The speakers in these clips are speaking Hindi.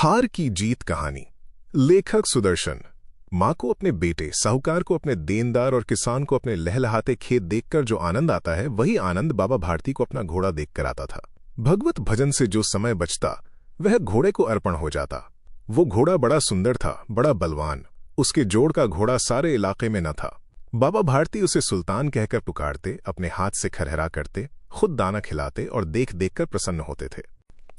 हार की जीत कहानी। लेखक सुदर्शन। माँ को अपने बेटे, साहूकार को अपने देनदार और किसान को अपने लहलहाते खेत देखकर जो आनंद आता है, वही आनंद बाबा भारती को अपना घोड़ा देखकर आता था। भगवत भजन से जो समय बचता वह घोड़े को अर्पण हो जाता। वो घोड़ा बड़ा सुंदर था, बड़ा बलवान। उसके जोड़ का घोड़ा सारे इलाके में न था। बाबा भारती उसे सुल्तान कहकर पुकारते, अपने हाथ से खरहरा करते, खुद दाना खिलाते और देख देखकर प्रसन्न होते थे।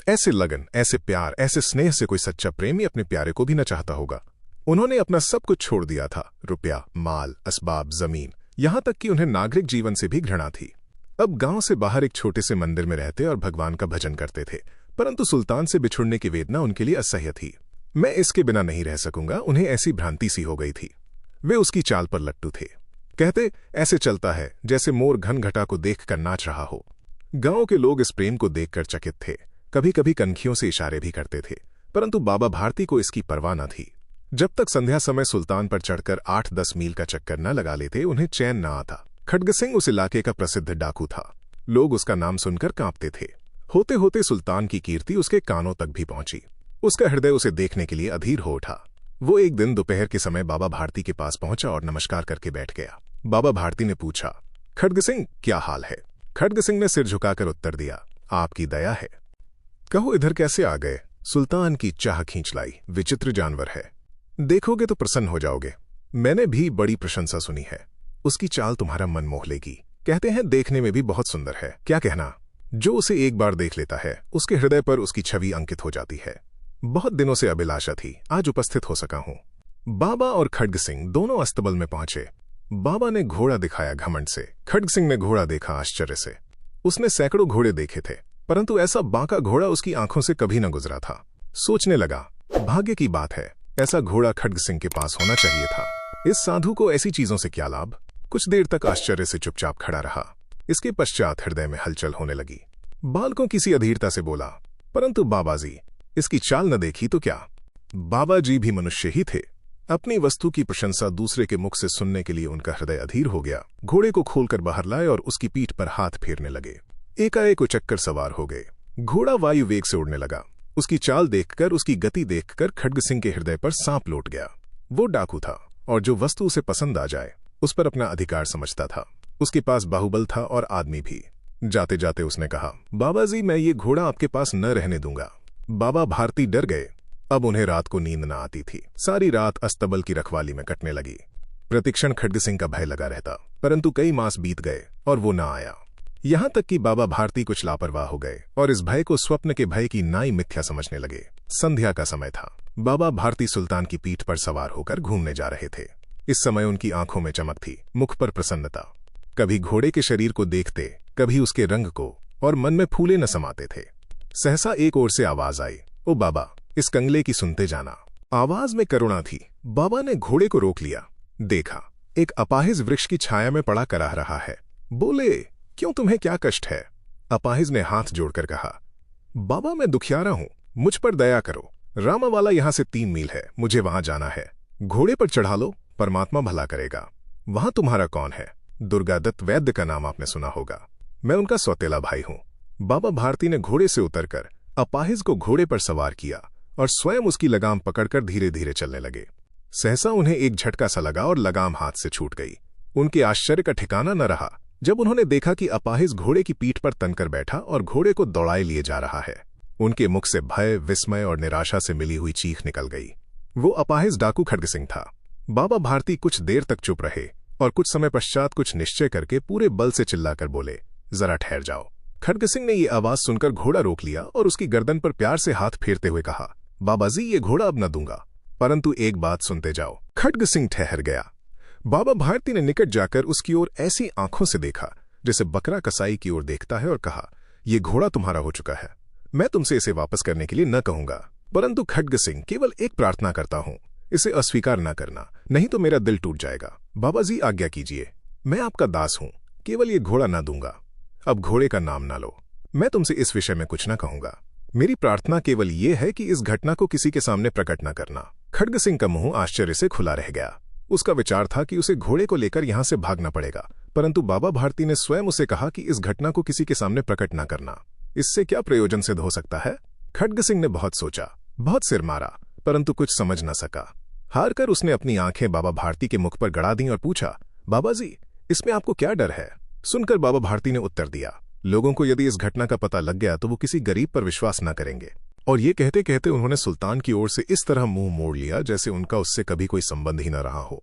ऐसे लगन, ऐसे प्यार, ऐसे स्नेह से कोई सच्चा प्रेमी अपने प्यारे को भी न चाहता होगा। उन्होंने अपना सब कुछ छोड़ दिया था, रुपया, माल, असबाब, जमीन, यहां तक कि उन्हें नागरिक जीवन से भी घृणा थी। अब गांव से बाहर एक छोटे से मंदिर में रहते और भगवान का भजन करते थे, परंतु सुल्तान से बिछुड़ने की वेदना उनके लिए असह्य थी। मैं इसके बिना नहीं रह सकूंगा, उन्हें ऐसी भ्रांति सी हो गई थी। वे उसकी चाल पर लट्टू थे। कहते, ऐसे चलता है जैसे मोर घन घटा को देखकर नाच रहा हो। गांव के लोग इस प्रेम को देखकर चकित थे, कभी कभी कनखियों से इशारे भी करते थे, परंतु बाबा भारती को इसकी परवाह न थी। जब तक संध्या समय सुल्तान पर चढ़कर 8-10 मील का चक्कर न लगा लेते, उन्हें चैन न आता। खड्ग सिंह उस इलाके का प्रसिद्ध डाकू था। लोग उसका नाम सुनकर कांपते थे। होते होते सुल्तान की कीर्ति उसके कानों तक भी पहुंची। उसका हृदय उसे देखने के लिए अधीर हो उठा। वो एक दिन दोपहर के समय बाबा भारती के पास पहुंचा और नमस्कार करके बैठ गया। बाबा भारती ने पूछा, खड्ग सिंह, क्या हाल है? खड्ग सिंह ने सिर झुकाकर उत्तर दिया, आपकी दया है। कहो, इधर कैसे आ गए? सुल्तान की चाह खींच लाई। विचित्र जानवर है, देखोगे तो प्रसन्न हो जाओगे। मैंने भी बड़ी प्रशंसा सुनी है। उसकी चाल तुम्हारा मन मोह लेगी। कहते हैं देखने में भी बहुत सुंदर है। क्या कहना, जो उसे एक बार देख लेता है, उसके हृदय पर उसकी छवि अंकित हो जाती है। बहुत दिनों से अभिलाषा थी, आज उपस्थित हो सका हूं। बाबा और खड्ग सिंह दोनों अस्तबल में पहुंचे। बाबा ने घोड़ा दिखाया घमंड से, खड्ग सिंह ने घोड़ा देखा आश्चर्य से। उसने सैकड़ों घोड़े देखे थे, परंतु ऐसा बांका घोड़ा उसकी आंखों से कभी न गुजरा था। सोचने लगा, भाग्य की बात है, ऐसा घोड़ा खड्ग सिंह के पास होना चाहिए था। इस साधु को ऐसी चीजों से क्या लाभ? कुछ देर तक आश्चर्य से चुपचाप खड़ा रहा। इसके पश्चात हृदय में हलचल होने लगी। बालकों किसी अधीरता से बोला, परंतु बाबाजी, इसकी चाल न देखी तो क्या? बाबा जी भी मनुष्य ही थे। अपनी वस्तु की प्रशंसा दूसरे के मुख से सुनने के लिए उनका हृदय अधीर हो गया। घोड़े को खोलकर बाहर लाए और उसकी पीठ पर हाथ फेरने लगे। एकाएक उचक्कर सवार हो गए। घोड़ा वायु वेग से उड़ने लगा। उसकी चाल देखकर, उसकी गति देखकर खड्ग सिंह के हृदय पर सांप लौट गया। वो डाकू था और जो वस्तु उसे पसंद आ जाए उस पर अपना अधिकार समझता था। उसके पास बाहुबल था और आदमी भी। जाते जाते उसने कहा, बाबा जी, मैं ये घोड़ा आपके पास न रहने दूंगा। बाबा भारती डर गए। अब उन्हें रात को नींद न आती थी। सारी रात अस्तबल की रखवाली में कटने लगी। प्रतिक्षण खड्ग सिंह का भय लगा रहता, परंतु कई मास बीत गए और वो न आया। यहां तक कि बाबा भारती कुछ लापरवाह हो गए और इस भय को स्वप्न के भय की नाई मिथ्या समझने लगे। संध्या का समय था। बाबा भारती सुल्तान की पीठ पर सवार होकर घूमने जा रहे थे। इस समय उनकी आंखों में चमक थी, मुख पर प्रसन्नता। कभी घोड़े के शरीर को देखते, कभी उसके रंग को, और मन में फूले न समाते थे। सहसा एक ओर से आवाज आई, ओ बाबा, इस कंगले की सुनते जाना। आवाज में करुणा थी। बाबा ने घोड़े को रोक लिया। देखा, एक अपाहिज वृक्ष की छाया में पड़ा कराह रहा है। बोले, क्यों, तुम्हें क्या कष्ट है? अपाहिज ने हाथ जोड़कर कहा, बाबा, मैं दुखियारा हूं, मुझ पर दया करो। रामावाला यहां से 3 मील है, मुझे वहां जाना है। घोड़े पर चढ़ा लो, परमात्मा भला करेगा। वहां तुम्हारा कौन है? दुर्गादत्त वैद्य का नाम आपने सुना होगा। मैं उनका सौतेला भाई हूं। बाबा भारती ने घोड़े से उतरकर अपाहिज को घोड़े पर सवार किया और स्वयं उसकी लगाम पकड़कर धीरे धीरे चलने लगे। सहसा उन्हें एक झटका सा लगा और लगाम हाथ से छूट गई। उनके आश्चर्य का ठिकाना न रहा जब उन्होंने देखा कि अपाहिज घोड़े की पीठ पर तनकर बैठा और घोड़े को दौड़ाए लिए जा रहा है। उनके मुख से भय, विस्मय और निराशा से मिली हुई चीख निकल गई। वो अपाहिज डाकू खड्ग सिंह था। बाबा भारती कुछ देर तक चुप रहे और कुछ समय पश्चात कुछ निश्चय करके पूरे बल से चिल्लाकर बोले, जरा ठहर जाओ। खड्ग सिंह ने ये आवाज सुनकर घोड़ा रोक लिया और उसकी गर्दन पर प्यार से हाथ फेरते हुए कहा, बाबाजी, ये घोड़ा अब न दूंगा, परंतु एक बात सुनते जाओ। खड्ग सिंह ठहर गया। बाबा भारती ने निकट जाकर उसकी ओर ऐसी आंखों से देखा जैसे बकरा कसाई की ओर देखता है और कहा, यह घोड़ा तुम्हारा हो चुका है। मैं तुमसे इसे वापस करने के लिए न कहूंगा, परंतु खड्ग सिंह, केवल एक प्रार्थना करता हूं, इसे अस्वीकार न करना, नहीं तो मेरा दिल टूट जाएगा। बाबा जी, आज्ञा कीजिए, मैं आपका दास हूं, केवल ये घोड़ा न दूंगा। अब घोड़े का नाम ना लो। मैं तुमसे इस विषय में कुछ न कहूंगा। मेरी प्रार्थना केवल ये है कि इस घटना को किसी के सामने प्रकट न करना। खड्ग सिंह का मुंह आश्चर्य से खुला रह गया। उसका विचार था कि उसे घोड़े को लेकर यहां से भागना पड़ेगा, परंतु बाबा भारती ने स्वयं उसे कहा कि इस घटना को किसी के सामने प्रकट न करना। इससे क्या प्रयोजन सिद्ध हो सकता है? खड्ग सिंह ने बहुत सोचा। बहुत सिर मारा, परंतु कुछ समझ न सका। हारकर उसने अपनी आंखें बाबा भारती के मुख पर गड़ा दी और पूछा, बाबा जी, इसमें आपको क्या डर है? सुनकर बाबा भारती ने उत्तर दिया, लोगों को यदि इस घटना का पता लग गया तो वो किसी गरीब पर विश्वास न करेंगे। और ये कहते कहते उन्होंने सुल्तान की ओर से इस तरह मुंह मोड़ लिया जैसे उनका उससे कभी कोई संबंध ही न रहा हो।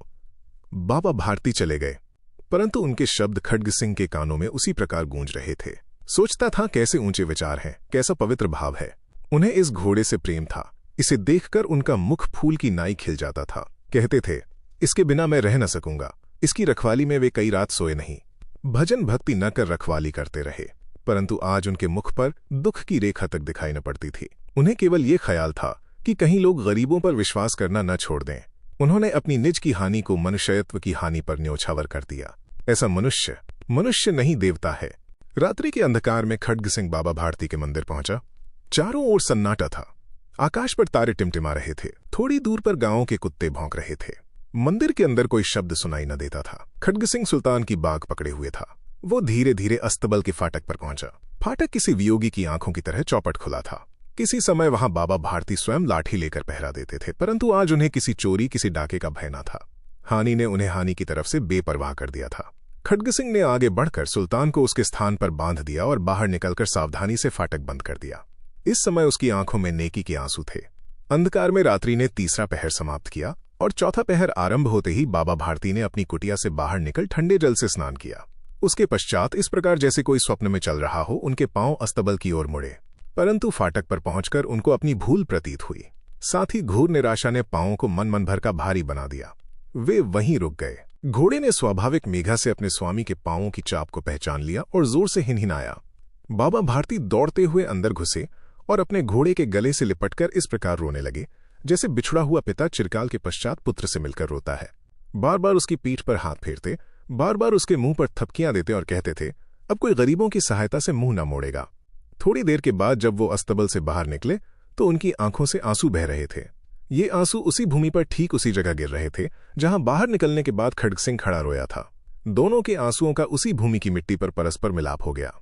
बाबा भारती चले गए, परंतु उनके शब्द खड्ग सिंह के कानों में उसी प्रकार गूंज रहे थे। सोचता था, कैसे ऊंचे विचार हैं, कैसा पवित्र भाव है। उन्हें इस घोड़े से प्रेम था। इसे देखकर उनका मुख फूल की नाई खिल जाता था। कहते थे, इसके बिना मैं रह न सकूंगा। इसकी रखवाली में वे कई रात सोए नहीं, भजन भक्ति न कर रखवाली करते रहे, परंतु आज उनके मुख पर दुख की रेखा तक दिखाई न पड़ती थी। उन्हें केवल ये ख्याल था कि कहीं लोग गरीबों पर विश्वास करना न छोड़ दें। उन्होंने अपनी निज की हानि को मनुष्यत्व की हानि पर न्योछावर कर दिया। ऐसा मनुष्य नहीं देवता है। रात्रि के अंधकार में खड्ग सिंह बाबा भारती के मंदिर पहुंचा। चारों ओर सन्नाटा था। आकाश पर तारे टिमटिमा रहे थे। थोड़ी दूर पर गांवों के कुत्ते भौंक रहे थे। मंदिर के अंदर कोई शब्द सुनाई न देता था। खड्ग सिंह सुल्तान की बाग पकड़े हुए था। वो धीरे धीरे अस्तबल के फाटक पर पहुंचा। फाटक किसी वियोगी की आंखों की तरह चौपट खुला था। किसी समय वहां बाबा भारती स्वयं लाठी लेकर पहरा देते थे, परंतु आज उन्हें किसी चोरी, किसी डाके का भय न था। हानि ने उन्हें हानि की तरफ से बेपरवाह कर दिया था। खड्ग सिंह ने आगे बढ़कर सुल्तान को उसके स्थान पर बांध दिया और बाहर निकलकर सावधानी से फाटक बंद कर दिया। इस समय उसकी आंखों में नेकी के आंसू थे। अंधकार में रात्रि ने तीसरा पहर समाप्त किया और चौथा पहर आरंभ होते ही बाबा भारती ने अपनी कुटिया से बाहर निकल ठंडे जल से स्नान किया। उसके पश्चात इस प्रकार जैसे कोई स्वप्न में चल रहा हो, उनके पांव अस्तबल की ओर मुड़े, परंतु फाटक पर पहुंचकर उनको अपनी भूल प्रतीत हुई। साथ ही घोर निराशा ने पांवों को मन भर का भारी बना दिया। वे वहीं रुक गए। घोड़े ने स्वाभाविक मेघा से अपने स्वामी के पांवों की चाप को पहचान लिया और जोर से हिनहिनाया। बाबा भारती दौड़ते हुए अंदर घुसे और अपने घोड़े के गले से लिपटकर इस प्रकार रोने लगे जैसे बिछड़ा हुआ पिता चिरकाल के पश्चात पुत्र से मिलकर रोता है। बार बार उसकी पीठ पर हाथ फेरते, बार बार उसके मुंह पर थपकियां देते और कहते थे, अब कोई गरीबों की सहायता से मुंह न मोड़ेगा। थोड़ी देर के बाद जब वो अस्तबल से बाहर निकले तो उनकी आंखों से आंसू बह रहे थे। ये आंसू उसी भूमि पर ठीक उसी जगह गिर रहे थे जहां बाहर निकलने के बाद खड्ग सिंह खड़ा रोया था। दोनों के आंसुओं का उसी भूमि की मिट्टी पर परस्पर मिलाप हो गया।